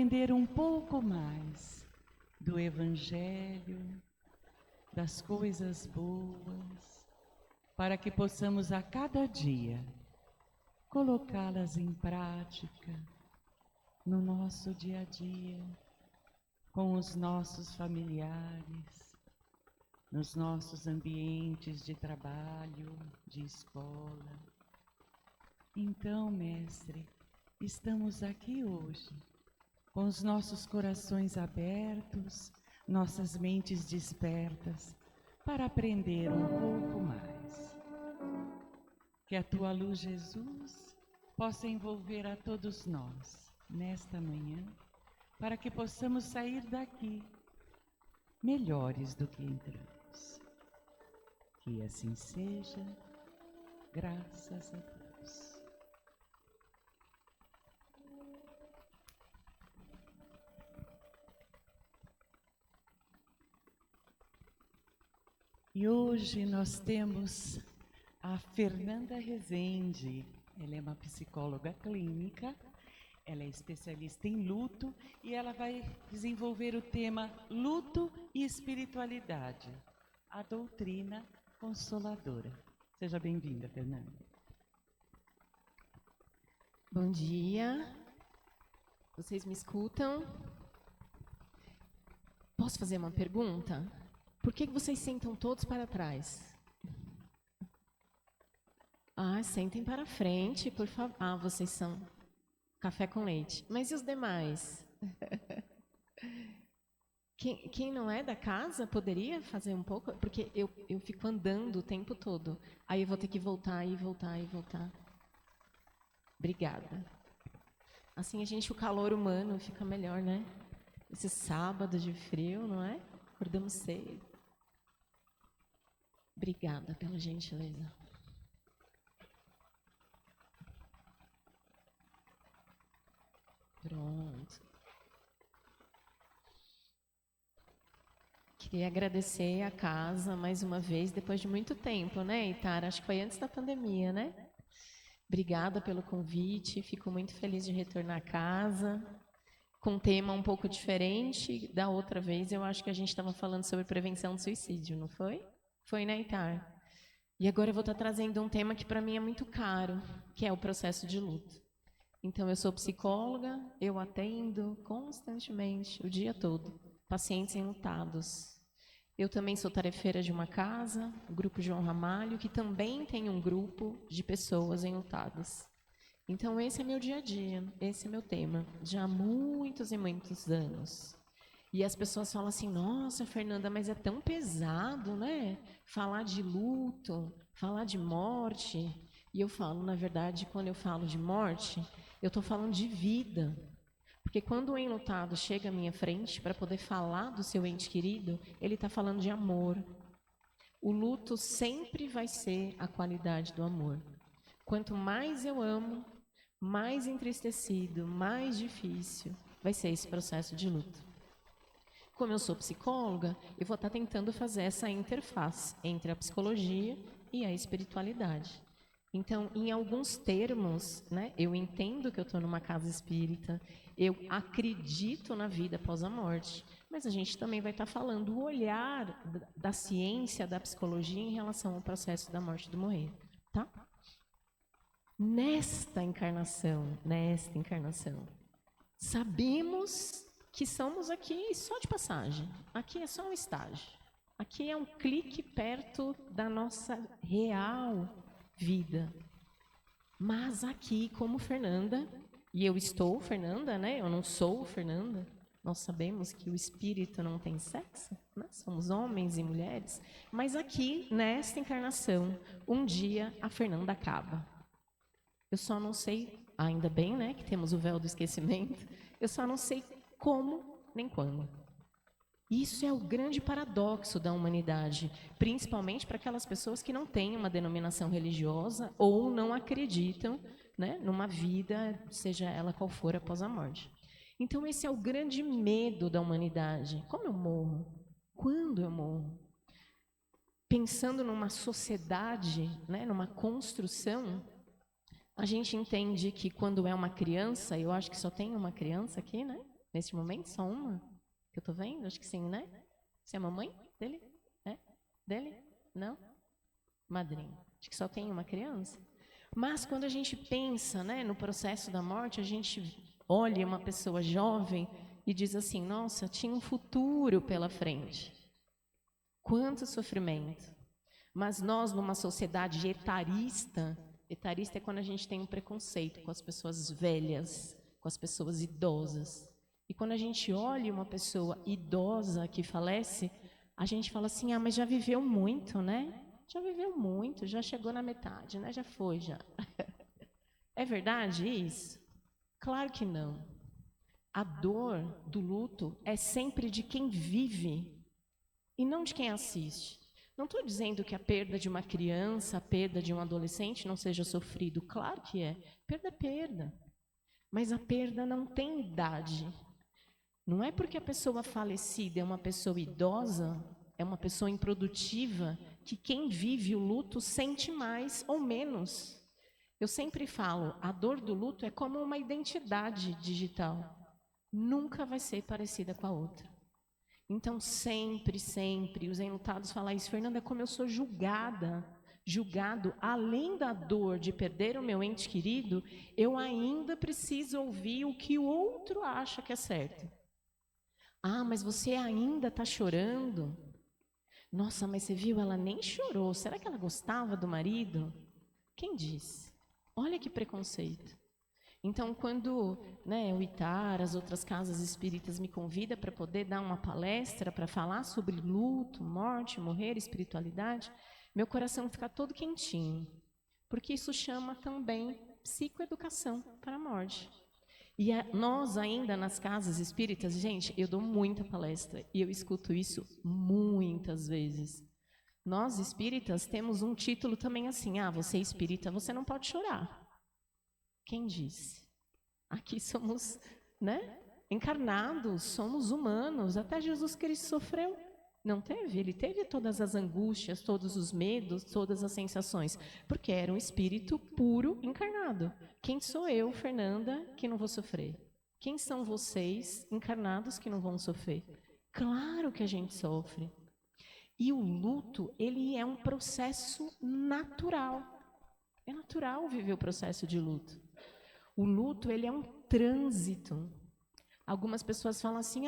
aprender um pouco mais do Evangelho, das coisas boas, para que possamos a cada dia colocá-las em prática no nosso dia a dia, com os nossos familiares, nos nossos ambientes de trabalho, de escola. Então, Mestre, estamos aqui hoje, com os nossos corações abertos, nossas mentes despertas, para aprender um pouco mais. Que a Tua luz, Jesus, possa envolver a todos nós nesta manhã, para que possamos sair daqui melhores do que entramos. Que assim seja, graças a Deus. E hoje nós temos a Fernanda Rezende. Ela é uma psicóloga clínica, ela é especialista em luto e ela vai desenvolver o tema Luto e Espiritualidade, a doutrina consoladora. Seja bem-vinda, Fernanda. Bom dia. Vocês me escutam? Posso fazer uma pergunta? Por que vocês sentam todos para trás? Sentem para frente, por favor. Vocês são café com leite. Mas e os demais? Quem não é da casa poderia fazer um pouco? Porque eu fico andando o tempo todo. Aí eu vou ter que voltar e voltar e voltar. Obrigada. Assim o calor humano fica melhor, né? Esse sábado de frio, não é? Acordamos cedo. Obrigada pela gentileza. Pronto. Queria agradecer a casa mais uma vez, depois de muito tempo, né, Itara? Acho que foi antes da pandemia, né? Obrigada pelo convite, fico muito feliz de retornar à casa, com um tema um pouco diferente. Da outra vez, eu acho que a gente estava falando sobre prevenção do suicídio, não foi? Foi, né, Itara? E agora eu vou estar trazendo um tema que para mim é muito caro, que é o processo de luto. Então, eu sou psicóloga, eu atendo constantemente, o dia todo, pacientes enlutados. Eu também sou tarefeira de uma casa, o Grupo João Ramalho, que também tem um grupo de pessoas enlutadas. Então, esse é meu dia a dia, esse é meu tema, já há muitos e muitos anos. E as pessoas falam assim, nossa, Fernanda, mas é tão pesado, né? Falar de luto, falar de morte. E eu falo, na verdade, quando eu falo de morte, eu estou falando de vida. Porque quando o enlutado chega à minha frente para poder falar do seu ente querido, ele está falando de amor. O luto sempre vai ser a qualidade do amor. Quanto mais eu amo, mais entristecido, mais difícil vai ser esse processo de luto. Como eu sou psicóloga, eu vou estar tentando fazer essa interface entre a psicologia e a espiritualidade. Então, em alguns termos, né, eu entendo que eu estou numa casa espírita, eu acredito na vida após a morte, mas a gente também vai estar falando o olhar da ciência, da psicologia em relação ao processo da morte e do morrer, tá? Nesta encarnação, sabemos que somos aqui só de passagem. Aqui é só um estágio. Aqui é um clique perto da nossa real vida. Mas aqui, como Fernanda, e eu estou Fernanda, né? Eu não sou Fernanda. Nós sabemos que o espírito não tem sexo, né? Somos homens e mulheres. Mas aqui, nesta encarnação, um dia a Fernanda acaba. Eu só não sei, ainda bem, né, que temos o véu do esquecimento, eu só não sei como nem quando. Isso é o grande paradoxo da humanidade, principalmente para aquelas pessoas que não têm uma denominação religiosa ou não acreditam, né, numa vida, seja ela qual for, após a morte. Então, esse é o grande medo da humanidade. Como eu morro? Quando eu morro? Pensando numa sociedade, né, numa construção, a gente entende que quando é uma criança, eu acho que só tem uma criança aqui, né? Neste momento, só uma? Que eu estou vendo? Acho que sim, né? Você é a mamãe dele? É? Dele? Não? Madrinha. Acho que só tem uma criança. Mas quando a gente pensa, né, no processo da morte, a gente olha uma pessoa jovem e diz assim, nossa, tinha um futuro pela frente. Quanto sofrimento. Mas nós, numa sociedade etarista é quando a gente tem um preconceito com as pessoas velhas, com as pessoas idosas. E quando a gente olha uma pessoa idosa que falece, a gente fala assim, mas já viveu muito, né? Já viveu muito, já chegou na metade, né? Já foi, já. É verdade isso? Claro que não. A dor do luto é sempre de quem vive e não de quem assiste. Não estou dizendo que a perda de uma criança, a perda de um adolescente não seja sofrido. Claro que é. Perda é perda. Mas a perda não tem idade. Não é porque a pessoa falecida é uma pessoa idosa, é uma pessoa improdutiva, que quem vive o luto sente mais ou menos. Eu sempre falo, a dor do luto é como uma identidade digital. Nunca vai ser parecida com a outra. Então, sempre, os enlutados falam isso. Fernanda, como eu sou julgado, além da dor de perder o meu ente querido, eu ainda preciso ouvir o que o outro acha que é certo. Mas você ainda está chorando? Nossa, mas você viu, ela nem chorou. Será que ela gostava do marido? Quem disse? Olha que preconceito. Então, quando o ITAR, as outras casas espíritas me convidam para poder dar uma palestra, para falar sobre luto, morte, morrer, espiritualidade, meu coração fica todo quentinho, porque isso chama também psicoeducação para a morte. E nós ainda nas casas espíritas, gente, eu dou muita palestra e eu escuto isso muitas vezes. Nós espíritas temos um título também assim, você é espírita, você não pode chorar. Quem disse? Aqui somos, encarnados, somos humanos. Até Jesus Cristo sofreu. Não teve? Ele teve todas as angústias, todos os medos, todas as sensações, porque era um espírito puro encarnado. Quem sou eu, Fernanda, que não vou sofrer? Quem são vocês, encarnados, que não vão sofrer? Claro que a gente sofre. E o luto, ele é um processo natural. É natural viver o processo de luto. O luto, ele é um trânsito. Algumas pessoas falam assim,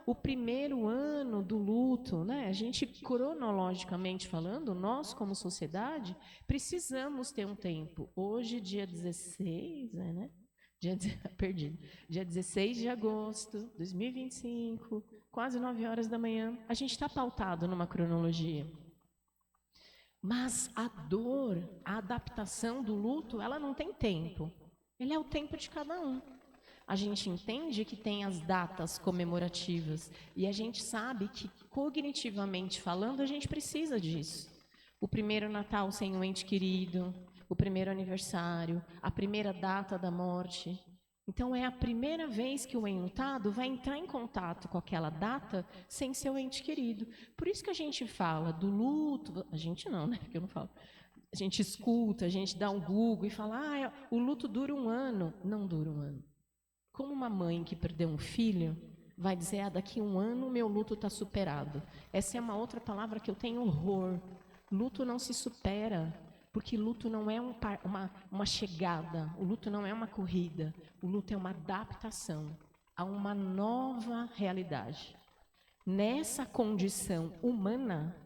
o primeiro ano do luto, A gente, cronologicamente falando, nós como sociedade, precisamos ter um tempo. Hoje, dia 16, perdido. Dia 16 de agosto de 2025, quase 9 horas da manhã, a gente está pautado numa cronologia. Mas a dor, a adaptação do luto, ela não tem tempo. Ele é o tempo de cada um. A gente entende que tem as datas comemorativas e a gente sabe que, cognitivamente falando, a gente precisa disso. O primeiro Natal sem um ente querido, o primeiro aniversário, a primeira data da morte. Então, é a primeira vez que o enlutado vai entrar em contato com aquela data sem seu ente querido. Por isso que a gente fala do luto... A gente não, Porque eu não falo. A gente escuta, a gente dá um Google e fala, o luto dura 1 ano. Não dura 1 ano. Como uma mãe que perdeu um filho vai dizer, daqui 1 ano meu luto está superado. Essa é uma outra palavra que eu tenho horror. Luto não se supera, porque luto não é uma chegada, o luto não é uma corrida, o luto é uma adaptação a uma nova realidade. Nessa condição humana,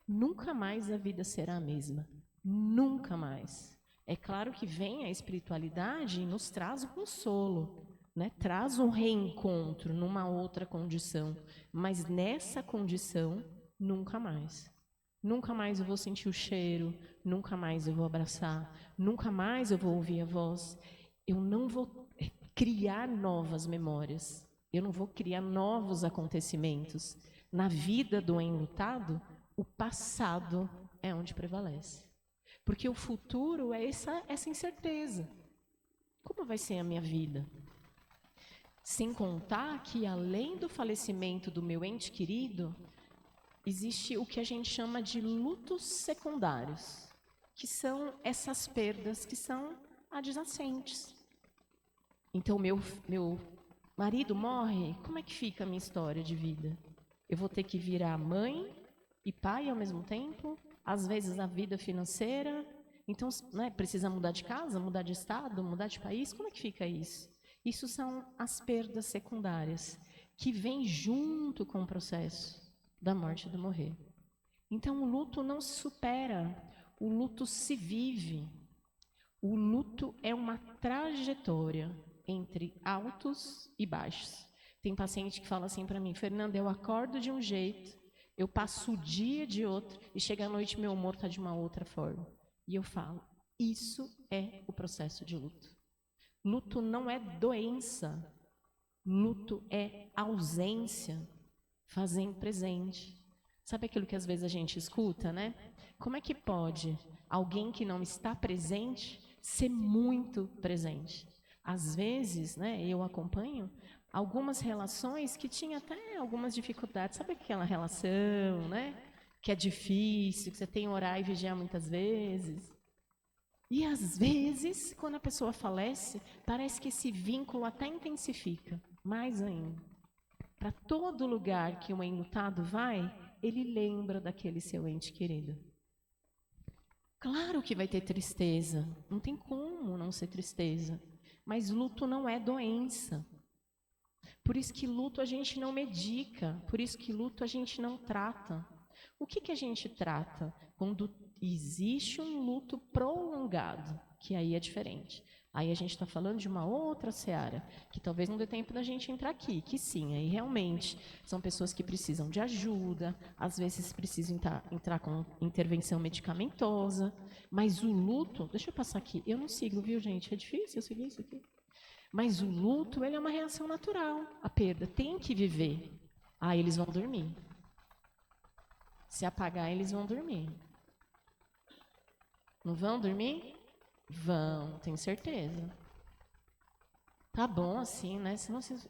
nunca mais a vida será a mesma. Nunca mais. É claro que vem a espiritualidade e nos traz o consolo, traz um reencontro numa outra condição, mas nessa condição, nunca mais. Nunca mais eu vou sentir o cheiro, nunca mais eu vou abraçar, nunca mais eu vou ouvir a voz. Eu não vou criar novas memórias, eu não vou criar novos acontecimentos. Na vida do enlutado, o passado é onde prevalece. Porque o futuro é essa incerteza. Como vai ser a minha vida? Sem contar que, além do falecimento do meu ente querido, existe o que a gente chama de lutos secundários, que são essas perdas que são adjacentes. Então, meu Marido morre, como é que fica a minha história de vida? Eu vou ter que virar mãe e pai ao mesmo tempo? Às vezes a vida financeira. Então, né, precisa mudar de casa, mudar de estado, mudar de país? Como é que fica isso? Isso são as perdas secundárias, que vêm junto com o processo da morte e do morrer. Então, o luto não se supera, o luto se vive. O luto é uma trajetória entre altos e baixos. Tem paciente que fala assim para mim: Fernanda, eu acordo de um jeito, eu passo o dia de outro e chega à noite meu humor está de uma outra forma. E eu falo, isso é o processo de luto. Luto não é doença, luto é ausência, fazendo presente. Sabe aquilo que às vezes a gente escuta, né? Como é que pode alguém que não está presente ser muito presente? Às vezes, né, eu acompanho algumas relações que tinham até algumas dificuldades. Sabe aquela relação, né, que é difícil, que você tem que orar e vigiar muitas vezes? E às vezes, quando a pessoa falece, parece que esse vínculo até intensifica, mais ainda. Para todo lugar que um enlutado vai, ele lembra daquele seu ente querido. Claro que vai ter tristeza, não tem como não ser tristeza. Mas luto não é doença. Por isso que luto a gente não medica, por isso que luto a gente não trata. O que a gente trata? Quando existe um luto prolongado, que aí é diferente. Aí a gente está falando de uma outra seara, que talvez não dê tempo da gente entrar aqui, que sim, aí realmente são pessoas que precisam de ajuda, às vezes precisam entrar com intervenção medicamentosa, mas o luto, deixa eu passar aqui, eu não sigo, viu, gente? É difícil eu seguir isso aqui. Mas o luto, ele é uma reação natural, a perda, tem que viver. Aí eles vão dormir. Se apagar, eles vão dormir. Não vão dormir? Vão, tenho certeza. Tá bom assim, né? Senão vocês...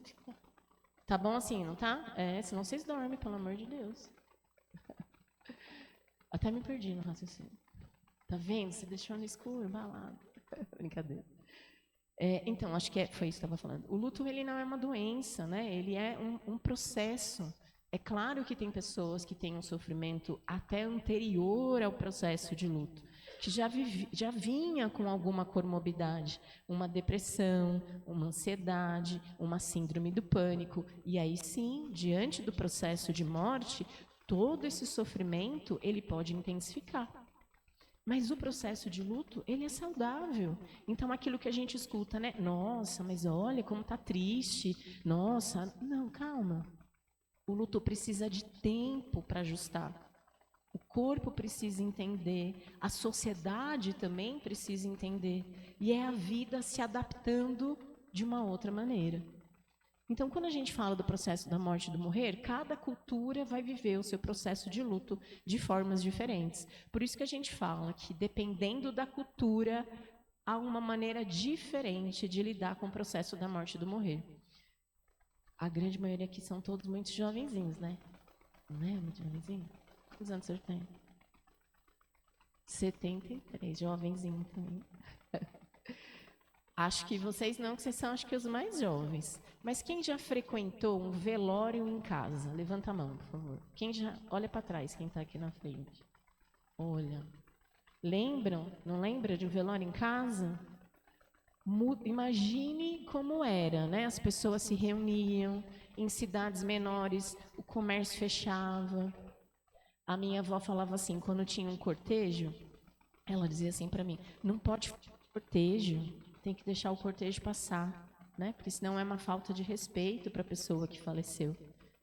Tá bom assim, não tá? É, senão vocês dormem, pelo amor de Deus. Até me perdi no raciocínio. Tá vendo? Você deixou no escuro, embalado. Brincadeira. Então, acho que foi isso que eu estava falando. O luto, ele não é uma doença, né? Ele é um processo. É claro que tem pessoas que têm um sofrimento até anterior ao processo de luto, que já vinha com alguma comorbidade, uma depressão, uma ansiedade, uma síndrome do pânico. E aí sim, diante do processo de morte, todo esse sofrimento ele pode intensificar. Mas o processo de luto, ele é saudável. Então, aquilo que a gente escuta, né? Nossa, mas olha como está triste. Nossa, não, calma. O luto precisa de tempo para ajustar. O corpo precisa entender, a sociedade também precisa entender. E é a vida se adaptando de uma outra maneira. Então, quando a gente fala do processo da morte e do morrer, cada cultura vai viver o seu processo de luto de formas diferentes. Por isso que a gente fala que, dependendo da cultura, há uma maneira diferente de lidar com o processo da morte e do morrer. A grande maioria aqui são todos muito jovenzinhos, né? Não é muito jovenzinho? Quantos anos você tem? 73, jovenzinho também. Acho que vocês não, que vocês são, acho que os mais jovens. Mas quem já frequentou um velório em casa? Levanta a mão, por favor. Quem já... Olha para trás, quem está aqui na frente. Olha. Lembram? Não lembra de um velório em casa? Imagine como era, né? As pessoas se reuniam, em cidades menores, o comércio fechava. A minha avó falava assim, quando tinha um cortejo, ela dizia assim para mim, não pode cortejo, tem que deixar o cortejo passar, né? Porque senão é uma falta de respeito para a pessoa que faleceu.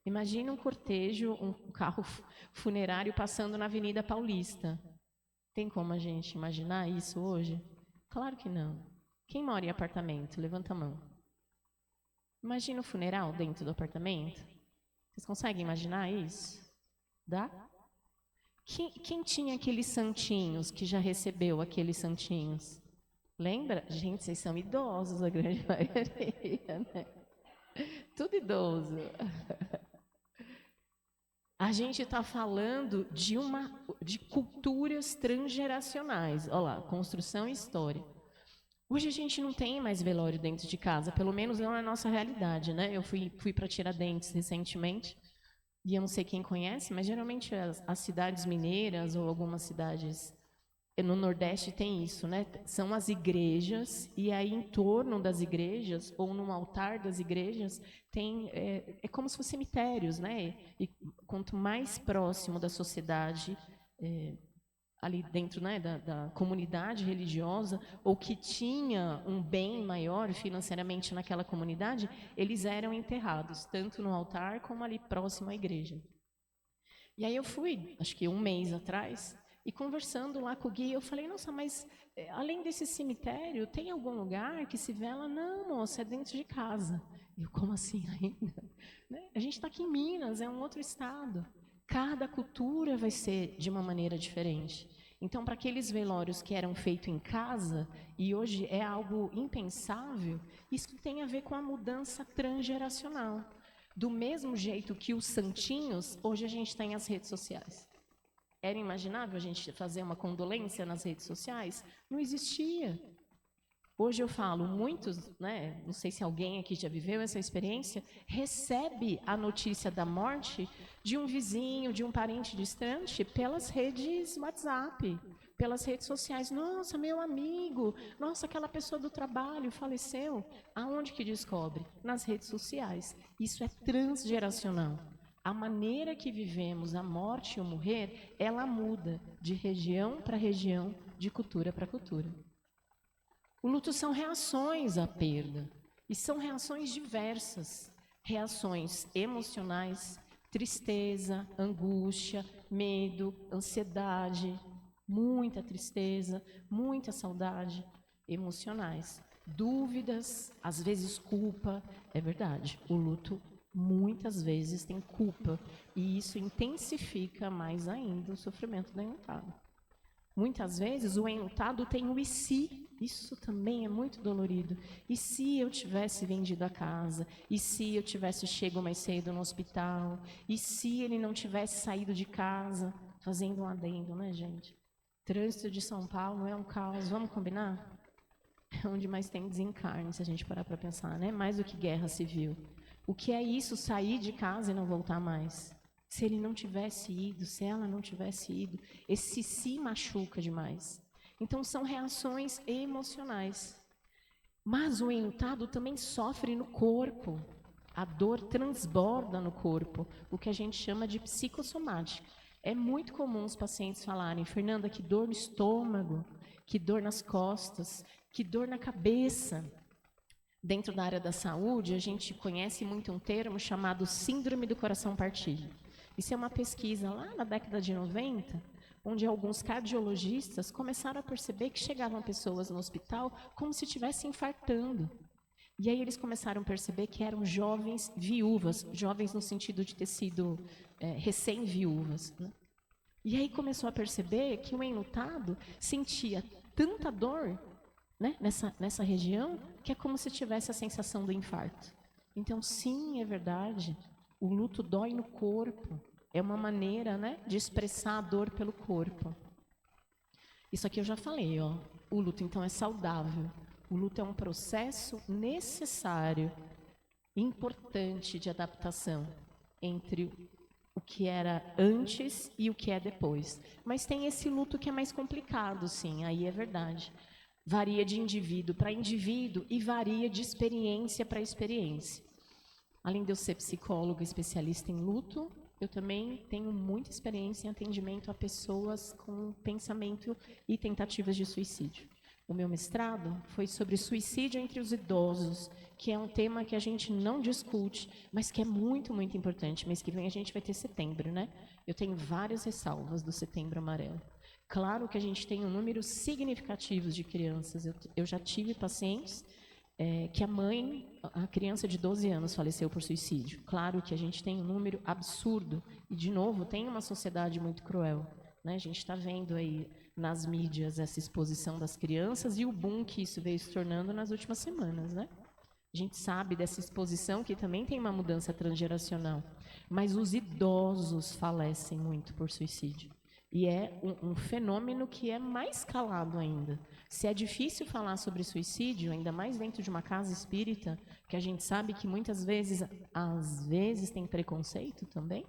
Imagina um cortejo, um carro funerário passando na Avenida Paulista. Tem como a gente imaginar isso hoje? Claro que não. Quem mora em apartamento? Levanta a mão. Imagina o funeral dentro do apartamento. Vocês conseguem imaginar isso? Dá? Quem tinha aqueles santinhos que já recebeu aqueles santinhos? Lembra? Gente, vocês são idosos, a grande maioria, né? Tudo idoso. A gente está falando de culturas transgeracionais. Olha lá, construção e história. Hoje a gente não tem mais velório dentro de casa, pelo menos não é a nossa realidade, né? Eu fui para Tiradentes recentemente, e eu não sei quem conhece, mas geralmente as cidades mineiras ou algumas cidades no Nordeste tem isso, né? São as igrejas, e aí em torno das igrejas, ou no altar das igrejas, tem é como se fossem cemitérios, né? E quanto mais próximo da sociedade, ali dentro, né, da comunidade religiosa, ou que tinha um bem maior financeiramente naquela comunidade, eles eram enterrados, tanto no altar como ali próximo à igreja. E aí eu fui, acho que um mês atrás, e conversando lá com o guia, eu falei, nossa, mas além desse cemitério, tem algum lugar que se vela? Não, moça, é dentro de casa. Eu, como assim ainda? Né? A gente está aqui em Minas, é um outro estado. Cada cultura vai ser de uma maneira diferente. Então, para aqueles velórios que eram feitos em casa, e hoje é algo impensável, isso tem a ver com a mudança transgeracional. Do mesmo jeito que os santinhos, hoje a gente tem as redes sociais. Era imaginável a gente fazer uma condolência nas redes sociais? Não existia. Hoje eu falo, muitos, né, não sei se alguém aqui já viveu essa experiência, recebe a notícia da morte de um vizinho, de um parente distante, pelas redes WhatsApp, pelas redes sociais. Nossa, meu amigo, nossa, aquela pessoa do trabalho faleceu. Aonde que descobre? Nas redes sociais. Isso é transgeracional. A maneira que vivemos a morte e o morrer, ela muda de região para região, de cultura para cultura. O luto são reações à perda, e são reações diversas, reações emocionais, tristeza, angústia, medo, ansiedade, muita tristeza, muita saudade, emocionais, dúvidas, às vezes culpa, é verdade, o luto muitas vezes tem culpa, e isso intensifica mais ainda o sofrimento do enlutado. Muitas vezes o enlutado tem o e se. Isso também é muito dolorido. E se eu tivesse vendido a casa? E se eu tivesse chego mais cedo no hospital? E se ele não tivesse saído de casa? Fazendo um adendo, né, gente? Trânsito de São Paulo é um caos, vamos combinar? É onde mais tem desencarne, se a gente parar para pensar, né? Mais do que guerra civil. O que é isso, sair de casa e não voltar mais? Se ele não tivesse ido, se ela não tivesse ido, esse se machuca demais. Então, são reações emocionais. Mas o enlutado também sofre no corpo. A dor transborda no corpo, o que a gente chama de psicossomática. É muito comum os pacientes falarem, Fernanda, que dor no estômago, que dor nas costas, que dor na cabeça. Dentro da área da saúde, a gente conhece muito um termo chamado síndrome do coração partido. Isso é uma pesquisa lá na década de 90, onde alguns cardiologistas começaram a perceber que chegavam pessoas no hospital como se estivessem infartando. E aí eles começaram a perceber que eram jovens viúvas, jovens no sentido de ter sido recém-viúvas, né? E aí começou a perceber que o enlutado sentia tanta dor, né, nessa região, que é como se tivesse a sensação do infarto. Então, sim, é verdade, o luto dói no corpo. É uma maneira, né, de expressar a dor pelo corpo. Isso aqui eu já falei, ó. O luto, então, é saudável. O luto é um processo necessário, importante de adaptação entre o que era antes e o que é depois. Mas tem esse luto que é mais complicado, sim, aí é verdade. Varia de indivíduo para indivíduo e varia de experiência para experiência. Além de eu ser psicóloga especialista em luto, eu também tenho muita experiência em atendimento a pessoas com pensamento e tentativas de suicídio. O meu mestrado foi sobre suicídio entre os idosos, que é um tema que a gente não discute, mas que é muito, muito importante. Mês que vem a gente vai ter setembro, né? Eu tenho várias ressalvas do Setembro Amarelo. Claro que a gente tem um número significativo de crianças. Eu já tive pacientes que a criança de 12 anos faleceu por suicídio. Claro que a gente tem um número absurdo. E, de novo, tem uma sociedade muito cruel, né? A gente está vendo aí nas mídias essa exposição das crianças e o boom que isso veio se tornando nas últimas semanas, né? A gente sabe dessa exposição que também tem uma mudança transgeracional. Mas os idosos falecem muito por suicídio. E é um fenômeno que é mais calado ainda. Se é difícil falar sobre suicídio, ainda mais dentro de uma casa espírita, que a gente sabe que muitas vezes, às vezes, tem preconceito também.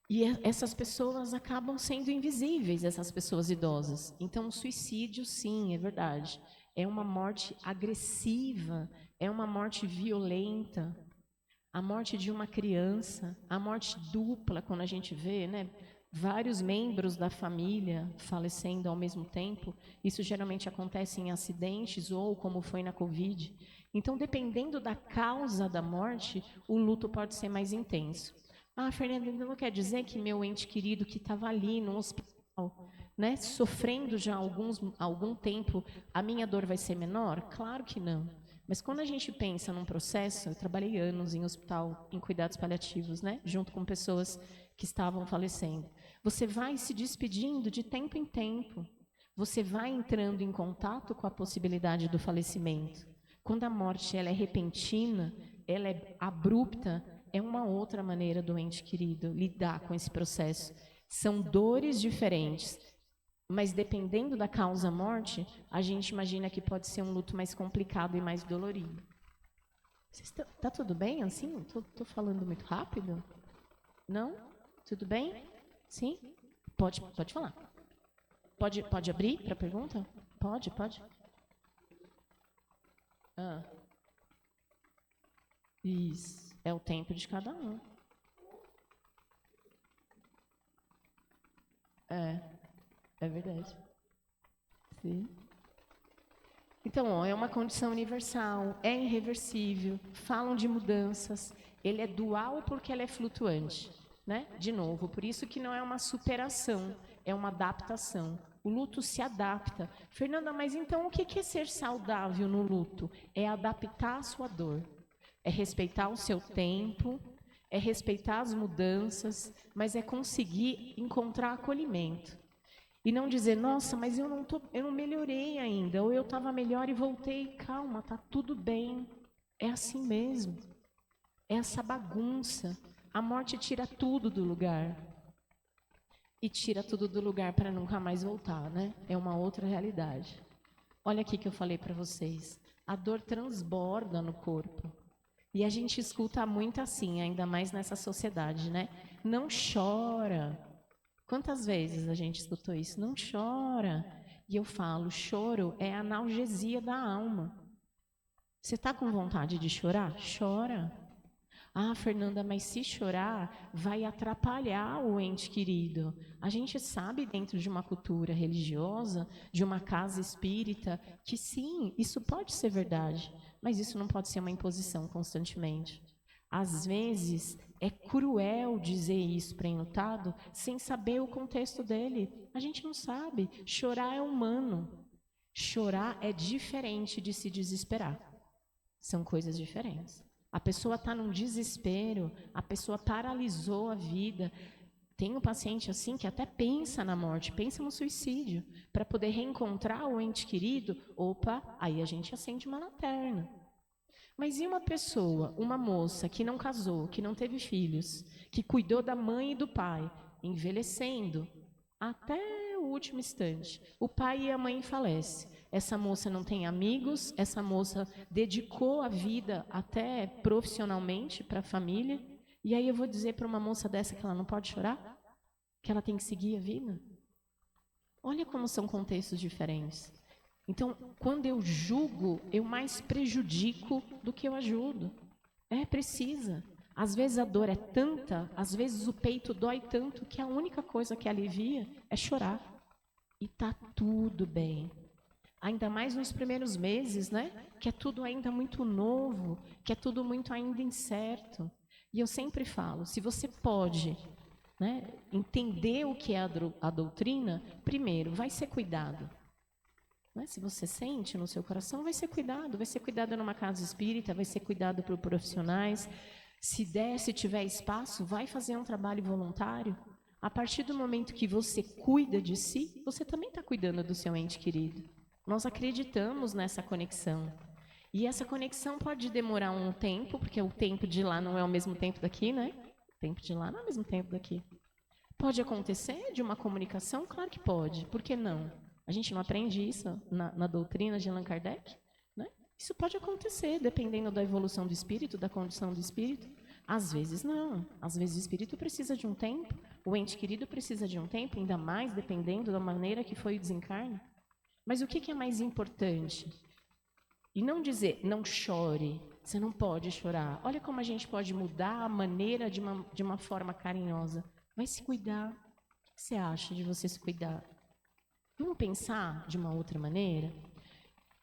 E essas pessoas acabam sendo invisíveis, essas pessoas idosas. Então, o suicídio, sim, é verdade. É uma morte agressiva, é uma morte violenta. A morte de uma criança, a morte dupla, quando a gente vê, né, vários membros da família falecendo ao mesmo tempo, isso geralmente acontece em acidentes ou como foi na Covid. Então, dependendo da causa da morte, o luto pode ser mais intenso. Ah, Fernanda, não quer dizer que meu ente querido que estava ali no hospital, né, sofrendo já algum tempo, a minha dor vai ser menor? Claro que não. Mas quando a gente pensa num processo, eu trabalhei anos em hospital, em cuidados paliativos, né, junto com pessoas que estavam falecendo. Você vai se despedindo de tempo em tempo. Você vai entrando em contato com a possibilidade do falecimento. Quando a morte ela é repentina, ela é abrupta, é uma outra maneira do ente querido lidar com esse processo. São dores diferentes. Mas dependendo da causa morte, a gente imagina que pode ser um luto mais complicado e mais dolorido. Tá tudo bem assim? Tô falando muito rápido? Não? Tudo bem? Sim? Pode falar. Pode abrir para pergunta? Pode. Ah. Isso. É o tempo de cada um. É verdade. Sim. Então, é uma condição universal, é irreversível, falam de mudanças, ele é dual porque ela é flutuante, né? De novo, por isso que não é uma superação, é uma adaptação. O luto se adapta. Fernanda, mas então o que é ser saudável no luto? É adaptar a sua dor, é respeitar o seu tempo, é respeitar as mudanças, mas é conseguir encontrar acolhimento. E não dizer, nossa, mas eu não melhorei ainda, ou eu estava melhor e voltei. Calma, tá tudo bem. É assim mesmo. É essa bagunça. A morte tira tudo do lugar. E tira tudo do lugar para nunca mais voltar, né? É uma outra realidade. Olha aqui que eu falei para vocês. A dor transborda no corpo. E a gente escuta muito assim, ainda mais nessa sociedade, né? Não chora. Quantas vezes a gente escutou isso? Não chora. E eu falo, choro é analgesia da alma. Você está com vontade de chorar? Chora. Ah, Fernanda, mas se chorar, vai atrapalhar o ente querido. A gente sabe, dentro de uma cultura religiosa, de uma casa espírita, que sim, isso pode ser verdade, mas isso não pode ser uma imposição constantemente. Às vezes, é cruel dizer isso para enlutado sem saber o contexto dele. A gente não sabe. Chorar é humano. Chorar é diferente de se desesperar. São coisas diferentes. A pessoa está num desespero, a pessoa paralisou a vida. Tem um paciente assim que até pensa na morte, pensa no suicídio, para poder reencontrar o ente querido. Opa, aí a gente acende uma lanterna. Mas e uma pessoa, uma moça que não casou, que não teve filhos, que cuidou da mãe e do pai, envelhecendo até o último instante. O pai e a mãe falecem. Essa moça não tem amigos, essa moça dedicou a vida até profissionalmente para a família. E aí eu vou dizer para uma moça dessa que ela não pode chorar? Que ela tem que seguir a vida? Olha como são contextos diferentes. Então, quando eu julgo, eu mais prejudico do que eu ajudo. Precisa. Às vezes a dor é tanta, às vezes o peito dói tanto, que a única coisa que alivia é chorar. E tá tudo bem. Ainda mais nos primeiros meses, né? Que é tudo ainda muito novo, que é tudo muito ainda incerto. E eu sempre falo, se você pode, né, entender o que é a doutrina, primeiro, vai ser cuidado. Se você sente no seu coração, vai ser cuidado numa casa espírita, vai ser cuidado por profissionais. Se der, se tiver espaço, vai fazer um trabalho voluntário. A partir do momento que você cuida de si, você também está cuidando do seu ente querido. Nós acreditamos nessa conexão. E essa conexão pode demorar um tempo, porque o tempo de lá não é o mesmo tempo daqui, né? O tempo de lá não é o mesmo tempo daqui. Pode acontecer de uma comunicação? Claro que pode. Por que não? A gente não aprende isso na doutrina de Allan Kardec? Né? Isso pode acontecer, dependendo da evolução do espírito, da condição do espírito. Às vezes não. Às vezes o espírito precisa de um tempo, o ente querido precisa de um tempo, ainda mais dependendo da maneira que foi o desencarne. Mas o que é mais importante? E não dizer, não chore, você não pode chorar. Olha como a gente pode mudar a maneira de uma forma carinhosa. Vai se cuidar. O que você acha de você se cuidar? Vamos pensar de uma outra maneira?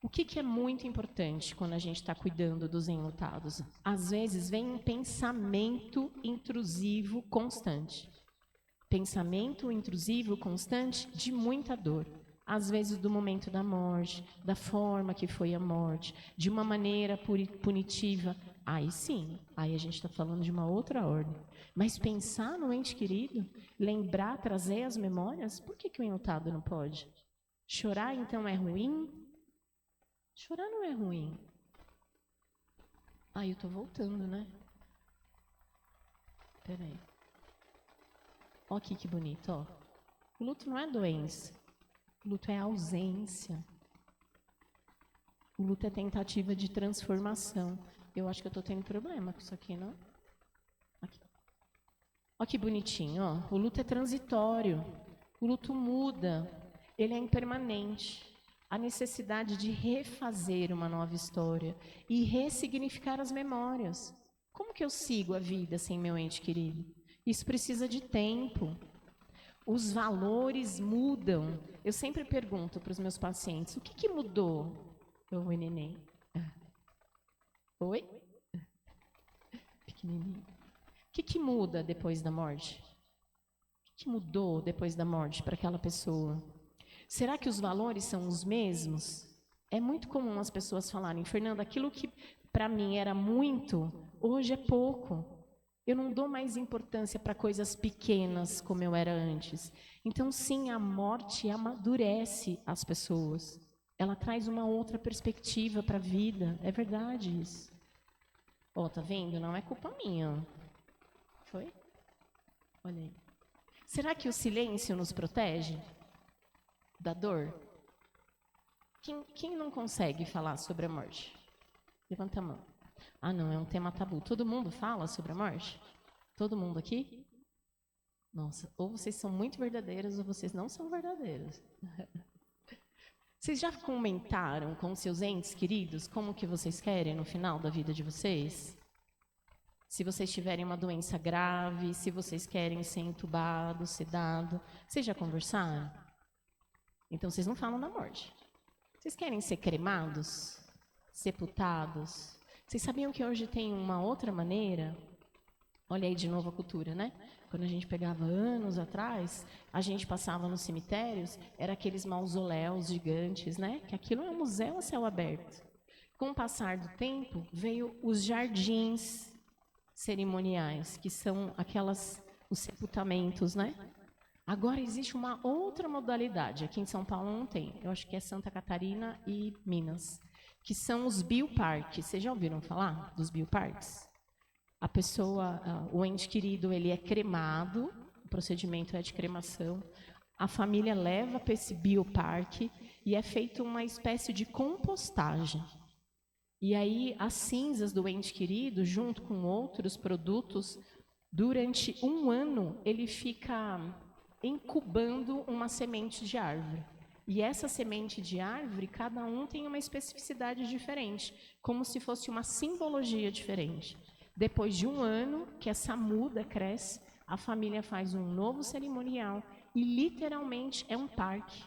O que é muito importante quando a gente está cuidando dos enlutados? Às vezes vem um pensamento intrusivo constante. Pensamento intrusivo constante de muita dor. Às vezes do momento da morte, da forma que foi a morte, de uma maneira punitiva. Aí sim, aí a gente está falando de uma outra ordem. Mas pensar no ente querido, lembrar, trazer as memórias, por que o enlutado não pode? Chorar, então, é ruim? Chorar não é ruim. Eu estou voltando, né? Peraí. Olha aqui que bonito, ó. O luto não é doença. O luto é ausência. O luto é tentativa de transformação. Eu acho que eu estou tendo problema com isso aqui, não? Aqui. Olha que bonitinho, ó. O luto é transitório. O luto muda. Ele é impermanente. A necessidade de refazer uma nova história e ressignificar as memórias. Como que eu sigo a vida sem meu ente querido? Isso precisa de tempo. Os valores mudam. Eu sempre pergunto para os meus pacientes, o que mudou? Oi, neném. Oi? Pequenininho. O que muda depois da morte? O que mudou depois da morte para aquela pessoa? Será que os valores são os mesmos? É muito comum as pessoas falarem, Fernanda, aquilo que para mim era muito, hoje é pouco. Eu não dou mais importância para coisas pequenas como eu era antes. Então, sim, a morte amadurece as pessoas. Ela traz uma outra perspectiva para a vida. É verdade isso. Ó, tá vendo? Não é culpa minha. Foi? Olha aí. Será que o silêncio nos protege da dor? Quem não consegue falar sobre a morte? Levanta a mão. Não, é um tema tabu. Todo mundo fala sobre a morte? Todo mundo aqui? Nossa, ou vocês são muito verdadeiros ou vocês não são verdadeiros. Vocês já comentaram com seus entes queridos como que vocês querem no final da vida de vocês? Se vocês tiverem uma doença grave, se vocês querem ser entubados, sedados. Vocês já conversaram? Então vocês não falam da morte. Vocês querem ser cremados? Sepultados? Vocês sabiam que hoje tem uma outra maneira? Olha aí de novo a cultura, né? Quando a gente pegava anos atrás, a gente passava nos cemitérios, era aqueles mausoléus gigantes, né? Que aquilo é um museu a céu aberto. Com o passar do tempo, veio os jardins cerimoniais, que são os sepultamentos, né? Agora existe uma outra modalidade, aqui em São Paulo não tem, eu acho que é Santa Catarina e Minas, que são os bioparques. Vocês já ouviram falar dos bioparques? A pessoa, o ente querido, ele é cremado, o procedimento é de cremação, a família leva para esse bioparque e é feita uma espécie de compostagem. E aí as cinzas do ente querido, junto com outros produtos, durante 1 ano, ele fica incubando uma semente de árvore. E essa semente de árvore, cada um tem uma especificidade diferente, como se fosse uma simbologia diferente. Depois de 1 ano, que essa muda cresce, a família faz um novo cerimonial e, literalmente, é um parque.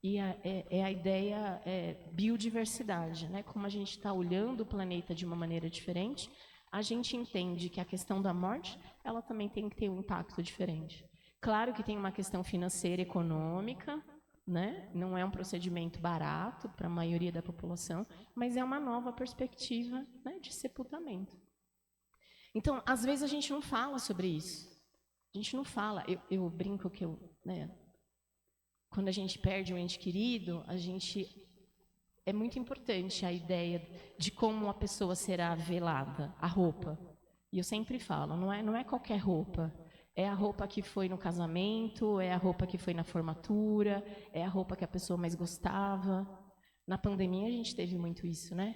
E a ideia é biodiversidade, né? Como a gente está olhando o planeta de uma maneira diferente, a gente entende que a questão da morte, ela também tem que ter um impacto diferente. Claro que tem uma questão financeira, econômica, né? Não é um procedimento barato para a maioria da população, mas é uma nova perspectiva, né, de sepultamento. Então, às vezes a gente não fala sobre isso. A gente não fala. Eu brinco que quando a gente perde um ente querido, é muito importante a ideia de como a pessoa será velada, a roupa. E eu sempre falo, não é qualquer roupa. É a roupa que foi no casamento, é a roupa que foi na formatura, é a roupa que a pessoa mais gostava. Na pandemia a gente teve muito isso, né?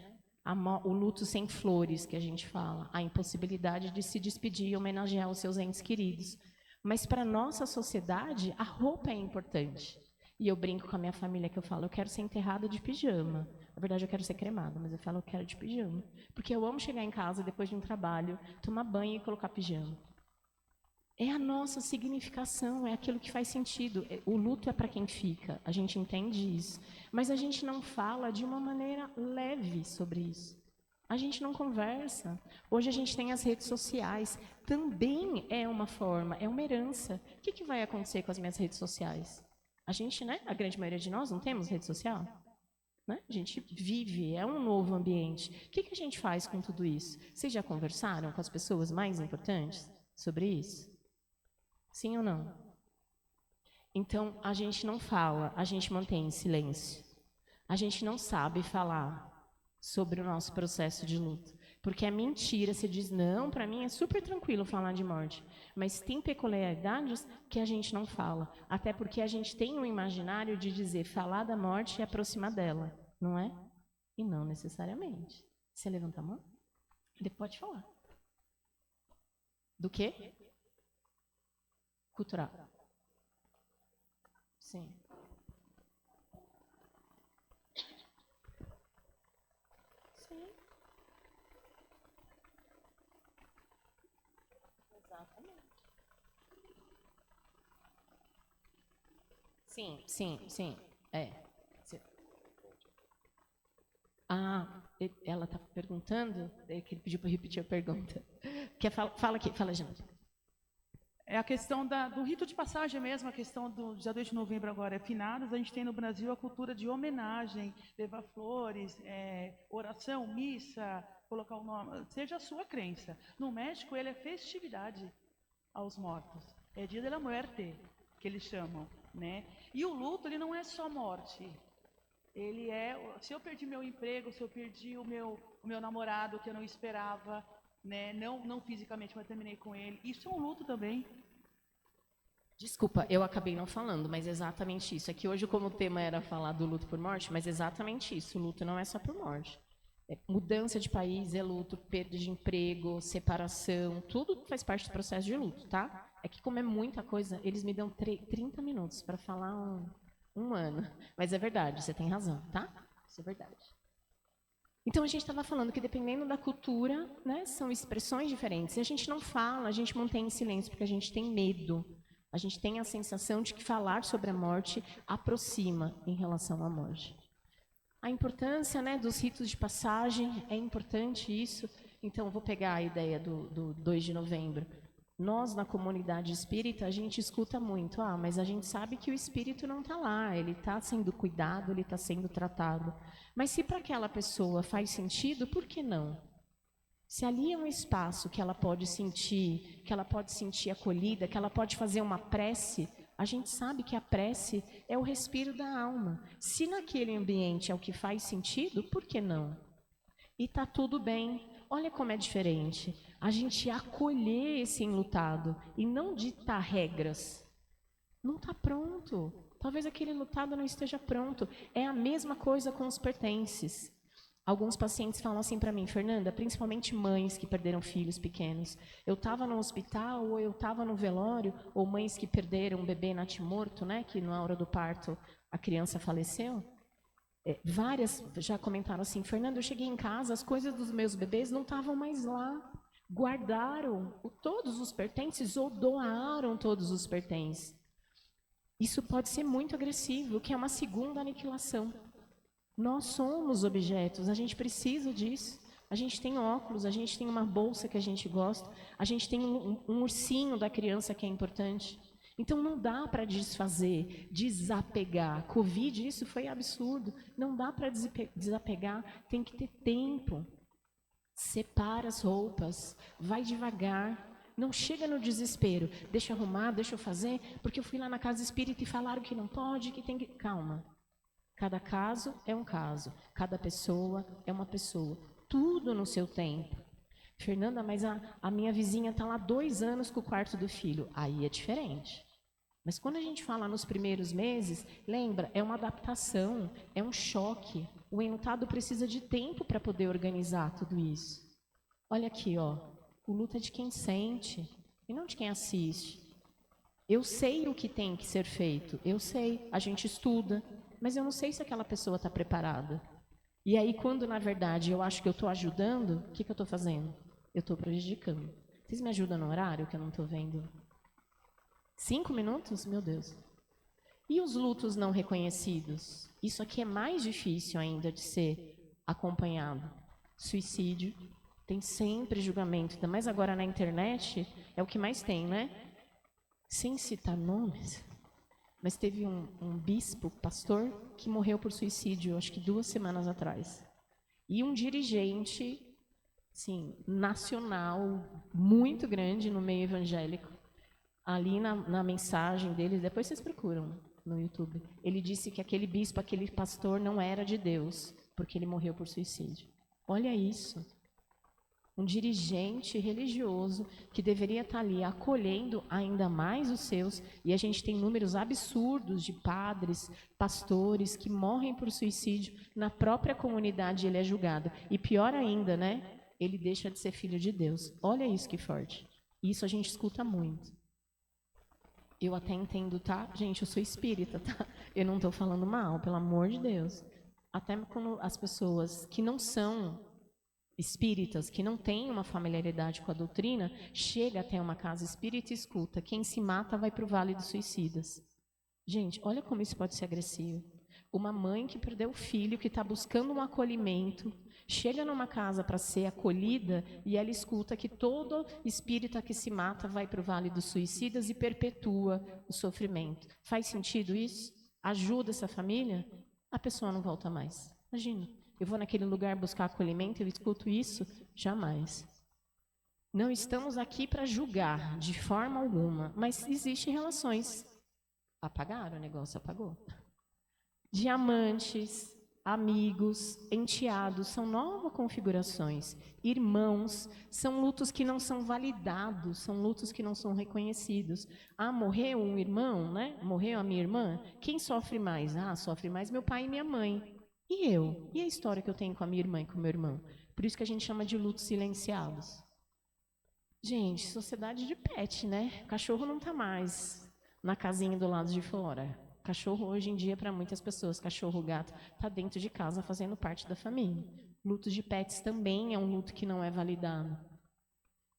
O luto sem flores, que a gente fala, a impossibilidade de se despedir e homenagear os seus entes queridos. Mas para a nossa sociedade, a roupa é importante. E eu brinco com a minha família que eu falo, eu quero ser enterrada de pijama. Na verdade, eu quero ser cremada, mas eu falo, eu quero de pijama. Porque eu amo chegar em casa depois de um trabalho, tomar banho e colocar pijama. É a nossa significação, é aquilo que faz sentido. O luto é para quem fica, a gente entende isso. Mas a gente não fala de uma maneira leve sobre isso. A gente não conversa. Hoje a gente tem as redes sociais. Também é uma forma, é uma herança. O que vai acontecer com as minhas redes sociais? A gente, né? A grande maioria de nós não temos rede social. Né? A gente vive, é um novo ambiente. O que a gente faz com tudo isso? Vocês já conversaram com as pessoas mais importantes sobre isso? Sim ou não? Então, a gente não fala, a gente mantém em silêncio. A gente não sabe falar sobre o nosso processo de luto. Porque é mentira, você diz, não, para mim é super tranquilo falar de morte. Mas tem peculiaridades que a gente não fala. Até porque a gente tem um imaginário de dizer, falar da morte é aproximar dela, não é? E não necessariamente. Você levanta a mão? Ele pode falar. Do quê? Cultural. Sim. Sim. Exatamente. Sim. É. Ela está perguntando, que ele pediu para repetir a pergunta. Fala aqui, fala, gente. É a questão do rito de passagem mesmo, a questão do dia 2 de novembro agora, finados, a gente tem no Brasil a cultura de homenagem, levar flores, oração, missa, colocar o nome, seja a sua crença. No México, ele é festividade aos mortos, é dia de la muerte, que eles chamam, né? E o luto, ele não é só morte, ele é, se eu perdi meu emprego, se eu perdi o meu namorado que eu não esperava, né? Não fisicamente, mas terminei com ele, isso é um luto também. Desculpa, eu acabei não falando, mas exatamente isso. É que hoje, como o tema era falar do luto por morte, mas exatamente isso. O luto não é só por morte. É mudança de país, é luto, perda de emprego, separação, tudo faz parte do processo de luto, tá? É que como é muita coisa, eles me dão 30 minutos para falar um ano. Mas é verdade, você tem razão, tá? Isso é verdade. Então, a gente estava falando que, dependendo da cultura, né, são expressões diferentes. E a gente não fala, a gente mantém em silêncio, porque a gente tem medo. A gente tem a sensação de que falar sobre a morte aproxima em relação à morte. A importância, né, dos ritos de passagem, é importante isso. Então, eu vou pegar a ideia do 2 de novembro. Nós, na comunidade espírita, a gente escuta muito, mas a gente sabe que o espírito não está lá, ele está sendo cuidado, ele está sendo tratado. Mas se para aquela pessoa faz sentido, por que não? Se ali é um espaço que ela pode sentir acolhida, que ela pode fazer uma prece, a gente sabe que a prece é o respiro da alma. Se naquele ambiente é o que faz sentido, por que não? E está tudo bem. Olha como é diferente. A gente acolher esse enlutado e não ditar regras. Não está pronto. Talvez aquele enlutado não esteja pronto. É a mesma coisa com os pertences. Alguns pacientes falam assim para mim, Fernanda, principalmente mães que perderam filhos pequenos. Eu estava no hospital, ou eu estava no velório, ou mães que perderam um bebê natimorto, né, que na hora do parto a criança faleceu. Várias já comentaram assim, Fernanda, eu cheguei em casa, as coisas dos meus bebês não estavam mais lá. Guardaram todos os pertences ou doaram todos os pertences. Isso pode ser muito agressivo, que é uma segunda aniquilação. Nós somos objetos, a gente precisa disso. A gente tem óculos, a gente tem uma bolsa que a gente gosta, a gente tem um ursinho da criança que é importante. Então não dá para desfazer, desapegar. Covid, isso foi absurdo. Não dá para desapegar, tem que ter tempo. Separa as roupas, vai devagar. Não chega no desespero. Deixa eu arrumar, deixa eu fazer, porque eu fui lá na casa espírita e falaram que não pode, que tem que... Calma. Cada caso é um caso, cada pessoa é uma pessoa. Tudo no seu tempo. Fernanda, mas a minha vizinha está lá 2 anos com o quarto do filho. Aí é diferente. Mas quando a gente fala nos primeiros meses, lembra, é uma adaptação, é um choque. O enlutado precisa de tempo para poder organizar tudo isso. Olha aqui, ó, o luto é de quem sente e não de quem assiste. Eu sei o que tem que ser feito, eu sei, a gente estuda, mas eu não sei se aquela pessoa está preparada. E aí, quando, na verdade, eu acho que eu estou ajudando, o que eu estou fazendo? Eu estou prejudicando. Vocês me ajudam no horário que eu não estou vendo? 5 minutos? Meu Deus. E os lutos não reconhecidos? Isso aqui é mais difícil ainda de ser acompanhado. Suicídio, tem sempre julgamento, ainda mais agora na internet, é o que mais tem, né? Sem citar nomes, mas teve um bispo, pastor, que morreu por suicídio, acho que 2 semanas atrás. E um dirigente, sim, nacional, muito grande no meio evangélico, ali na mensagem dele, depois vocês procuram no YouTube, ele disse que aquele bispo, aquele pastor não era de Deus, porque ele morreu por suicídio. Olha isso. Um dirigente religioso que deveria estar ali acolhendo ainda mais os seus, e a gente tem números absurdos de padres, pastores que morrem por suicídio, na própria comunidade ele é julgado. E pior ainda, né? Ele deixa de ser filho de Deus. Olha isso que forte. Isso a gente escuta muito. Eu até entendo, tá? Gente, eu sou espírita, tá? Eu não estou falando mal, pelo amor de Deus. Até quando as pessoas que não são espíritas, que não têm uma familiaridade com a doutrina, chega até uma casa espírita e escuta: quem se mata vai para o Vale dos Suicidas. Gente, olha como isso pode ser agressivo. Uma mãe que perdeu o filho, que está buscando um acolhimento, chega numa casa para ser acolhida e ela escuta que todo espírita que se mata vai para o Vale dos Suicidas e perpetua o sofrimento. Faz sentido isso? Ajuda essa família? A pessoa não volta mais. Imagina. Eu vou naquele lugar buscar acolhimento, eu escuto isso? Jamais. Não estamos aqui para julgar, de forma alguma, mas existem relações. Apagaram o negócio? Apagou. Diamantes, amigos, enteados, são novas configurações. Irmãos, são lutos que não são validados, são lutos que não são reconhecidos. Ah, morreu um irmão, né? Morreu a minha irmã? Quem sofre mais? Ah, sofre mais meu pai e minha mãe. E eu? E a história que eu tenho com a minha irmã e com o meu irmão? Por isso que a gente chama de lutos silenciados. Gente, sociedade de pet, né? Cachorro não está mais na casinha do lado de fora. Cachorro, hoje em dia, para muitas pessoas, cachorro, gato, está dentro de casa fazendo parte da família. Luto de pets também é um luto que não é validado.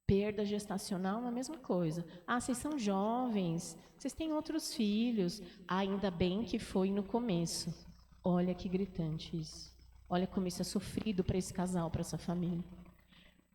Perda gestacional, a mesma coisa. Ah, vocês são jovens, vocês têm outros filhos. Ainda bem que foi no começo. Olha que gritante isso. Olha como isso é sofrido para esse casal, para essa família.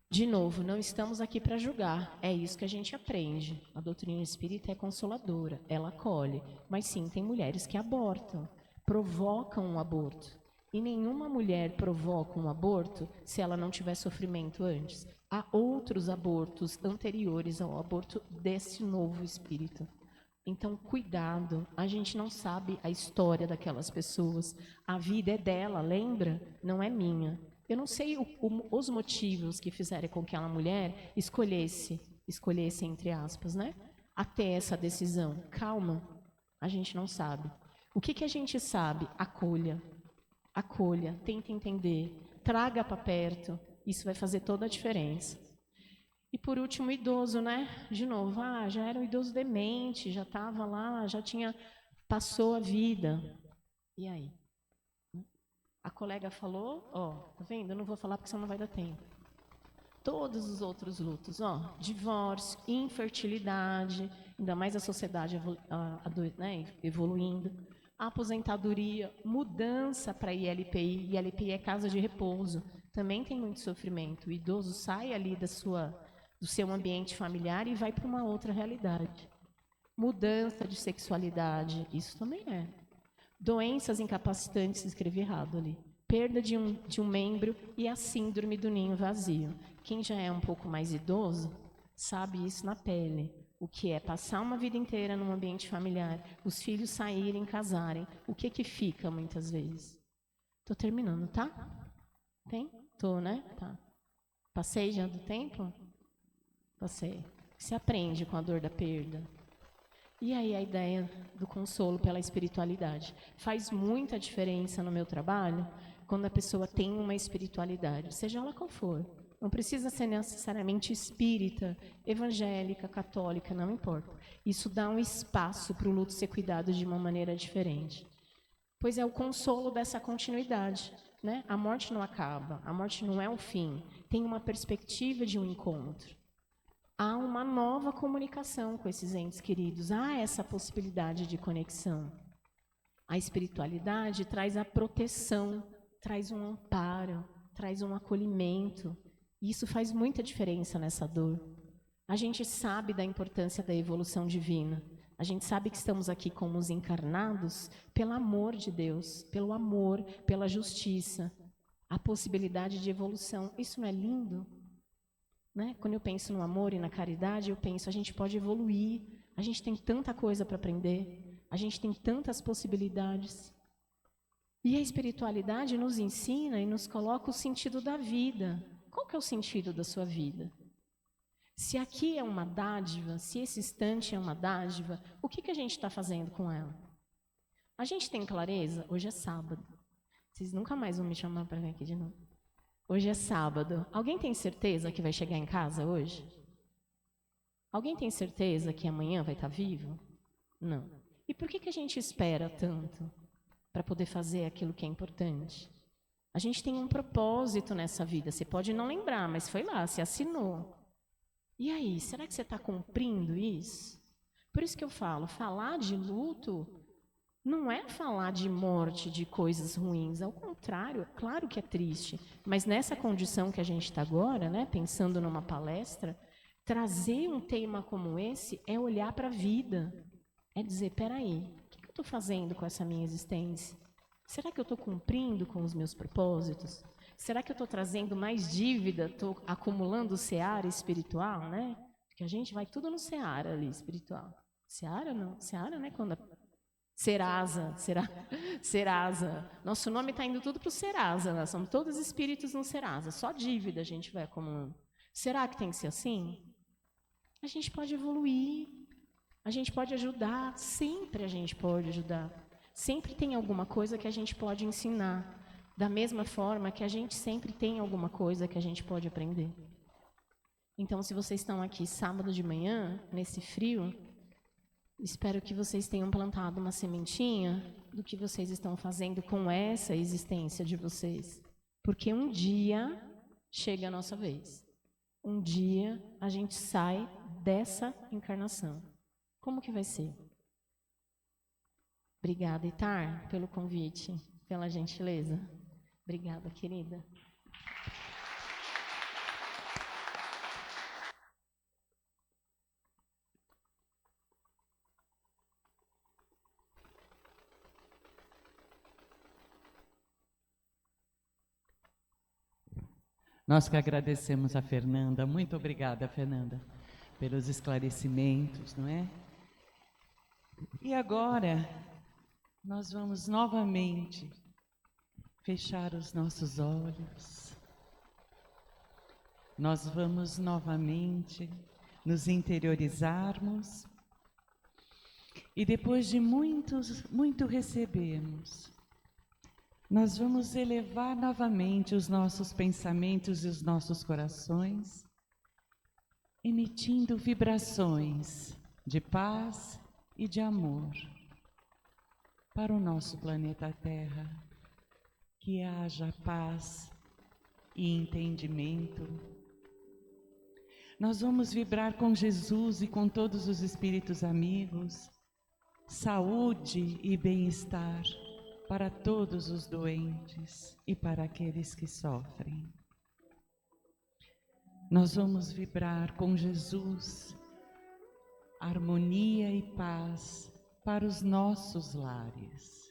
De novo, não estamos aqui para julgar. É isso que a gente aprende. A doutrina espírita é consoladora, ela acolhe. Mas sim, tem mulheres que abortam, provocam um aborto. E nenhuma mulher provoca um aborto se ela não tiver sofrimento antes. Há outros abortos anteriores ao aborto desse novo espírito. Então, cuidado, a gente não sabe a história daquelas pessoas. A vida é dela, lembra? Não é minha. Eu não sei os motivos que fizeram com que aquela mulher escolhesse entre aspas, né? Até essa decisão. Calma, a gente não sabe. O que a gente sabe? Acolha, tenta entender, traga para perto. Isso vai fazer toda a diferença. E por último, o idoso, né? De novo, já era um idoso demente, já estava lá, passou a vida. E aí? A colega falou, tá vendo? Eu não vou falar porque senão não vai dar tempo. Todos os outros lutos, divórcio, infertilidade, ainda mais a sociedade evoluindo, aposentadoria, mudança para ILPI. ILPI é casa de repouso, também tem muito sofrimento. O idoso sai ali do seu ambiente familiar e vai para uma outra realidade. Mudança de sexualidade, isso também é. Doenças incapacitantes, escrevi errado ali. Perda de um membro e a síndrome do ninho vazio. Quem já é um pouco mais idoso sabe isso na pele. O que é passar uma vida inteira num ambiente familiar, os filhos saírem, casarem. O que fica muitas vezes? Estou terminando, tá? Tem? Tô, né? Tá. Passei já do tempo? Passei. Se aprende com a dor da perda. E aí a ideia do consolo pela espiritualidade. Faz muita diferença no meu trabalho quando a pessoa tem uma espiritualidade, seja ela qual for. Não precisa ser necessariamente espírita, evangélica, católica, não importa. Isso dá um espaço para o luto ser cuidado de uma maneira diferente. Pois é o consolo dessa continuidade, né? A morte não acaba, a morte não é um fim. Tem uma perspectiva de um encontro. Há uma nova comunicação com esses entes queridos. Há essa possibilidade de conexão. A espiritualidade traz a proteção, traz um amparo, traz um acolhimento. E isso faz muita diferença nessa dor. A gente sabe da importância da evolução divina. A gente sabe que estamos aqui como os encarnados pelo amor de Deus, pelo amor, pela justiça. A possibilidade de evolução. Isso não é lindo? Né? Quando eu penso no amor e na caridade, eu penso, a gente pode evoluir, a gente tem tanta coisa para aprender, a gente tem tantas possibilidades. E a espiritualidade nos ensina e nos coloca o sentido da vida. Qual que é o sentido da sua vida? Se aqui é uma dádiva, se esse instante é uma dádiva, o que a gente está fazendo com ela? A gente tem clareza? Hoje é sábado. Vocês nunca mais vão me chamar para vir aqui de novo. Hoje é sábado. Alguém tem certeza que vai chegar em casa hoje? Alguém tem certeza que amanhã vai estar vivo? Não. E por que a gente espera tanto para poder fazer aquilo que é importante? A gente tem um propósito nessa vida. Você pode não lembrar, mas foi lá, você assinou. E aí, será que você está cumprindo isso? Por isso que eu falo, falar de luto não é falar de morte, de coisas ruins. Ao contrário, claro que é triste. Mas nessa condição que a gente está agora, né, pensando numa palestra, trazer um tema como esse é olhar para a vida. É dizer, peraí, o que eu estou fazendo com essa minha existência? Será que eu estou cumprindo com os meus propósitos? Será que eu estou trazendo mais dívida? Estou acumulando seara espiritual, né? Porque a gente vai tudo no seara ali, espiritual. Seara não, seara, né? Quando Serasa. Nosso nome está indo tudo para o Serasa, nós somos todos espíritos no Serasa, só dívida a gente vai acumulando. Será que tem que ser assim? A gente pode evoluir, a gente pode ajudar, sempre a gente pode ajudar. Sempre tem alguma coisa que a gente pode ensinar, da mesma forma que a gente sempre tem alguma coisa que a gente pode aprender. Então, se vocês estão aqui sábado de manhã, nesse frio, espero que vocês tenham plantado uma sementinha do que vocês estão fazendo com essa existência de vocês. Porque um dia chega a nossa vez. Um dia a gente sai dessa encarnação. Como que vai ser? Obrigada, Itar, pelo convite, pela gentileza. Obrigada, querida. Nós que agradecemos a Fernanda, muito obrigada, Fernanda, pelos esclarecimentos, não é? E agora, nós vamos novamente fechar os nossos olhos. Nós vamos novamente nos interiorizarmos e depois de muito recebermos, nós vamos elevar novamente os nossos pensamentos e os nossos corações, emitindo vibrações de paz e de amor para o nosso planeta Terra. Que haja paz e entendimento. Nós vamos vibrar com Jesus e com todos os espíritos amigos, saúde e bem-estar para todos os doentes e para aqueles que sofrem. Nós vamos vibrar com Jesus, harmonia e paz para os nossos lares.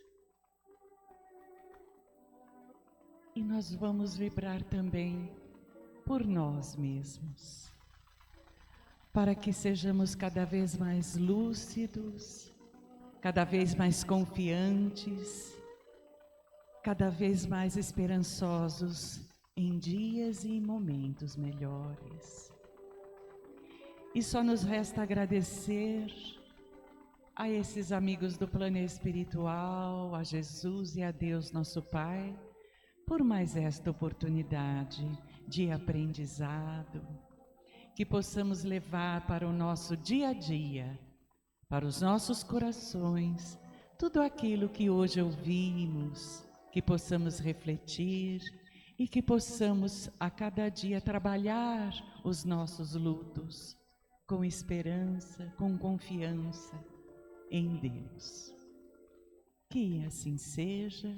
E nós vamos vibrar também por nós mesmos, para que sejamos cada vez mais lúcidos, cada vez mais confiantes, cada vez mais esperançosos em dias e em momentos melhores. E só nos resta agradecer a esses amigos do plano espiritual, a Jesus e a Deus nosso Pai, por mais esta oportunidade de aprendizado, que possamos levar para o nosso dia a dia, para os nossos corações, tudo aquilo que hoje ouvimos, que possamos refletir e que possamos a cada dia trabalhar os nossos lutos com esperança, com confiança em Deus. Que assim seja,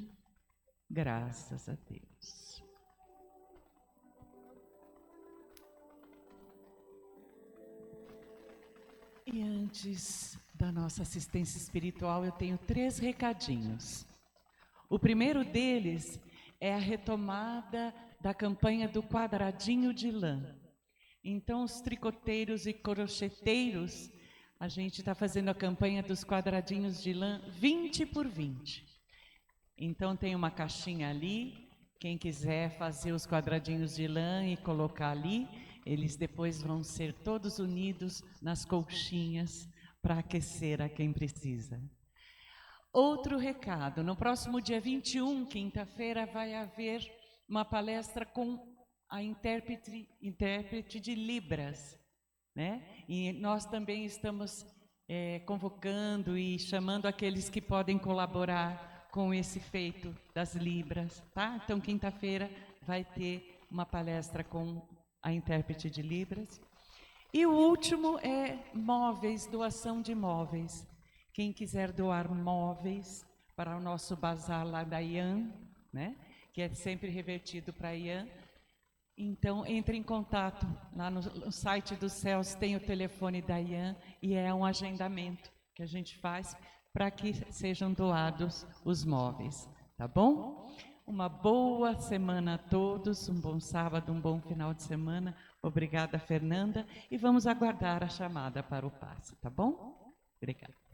graças a Deus. E antes da nossa assistência espiritual, eu tenho 3 recadinhos. O primeiro deles é a retomada da campanha do quadradinho de lã. Então, os tricoteiros e crocheteiros, a gente está fazendo a campanha dos quadradinhos de lã 20 por 20. Então, tem uma caixinha ali, quem quiser fazer os quadradinhos de lã e colocar ali, eles depois vão ser todos unidos nas colchinhas para aquecer a quem precisa. Outro recado, no próximo dia 21, quinta-feira, vai haver uma palestra com a intérprete de Libras, né? E nós também estamos convocando e chamando aqueles que podem colaborar com esse feito das Libras, tá? Então, quinta-feira vai ter uma palestra com a intérprete de Libras. E o último é móveis, doação de móveis. Quem quiser doar móveis para o nosso bazar lá da IAN, né? Que é sempre revertido para a IAN, então entre em contato. Lá no site do CELS tem o telefone da IAN e é um agendamento que a gente faz para que sejam doados os móveis, tá bom? Uma boa semana a todos, um bom sábado, um bom final de semana. Obrigada, Fernanda, e vamos aguardar a chamada para o passe, tá bom? Obrigada.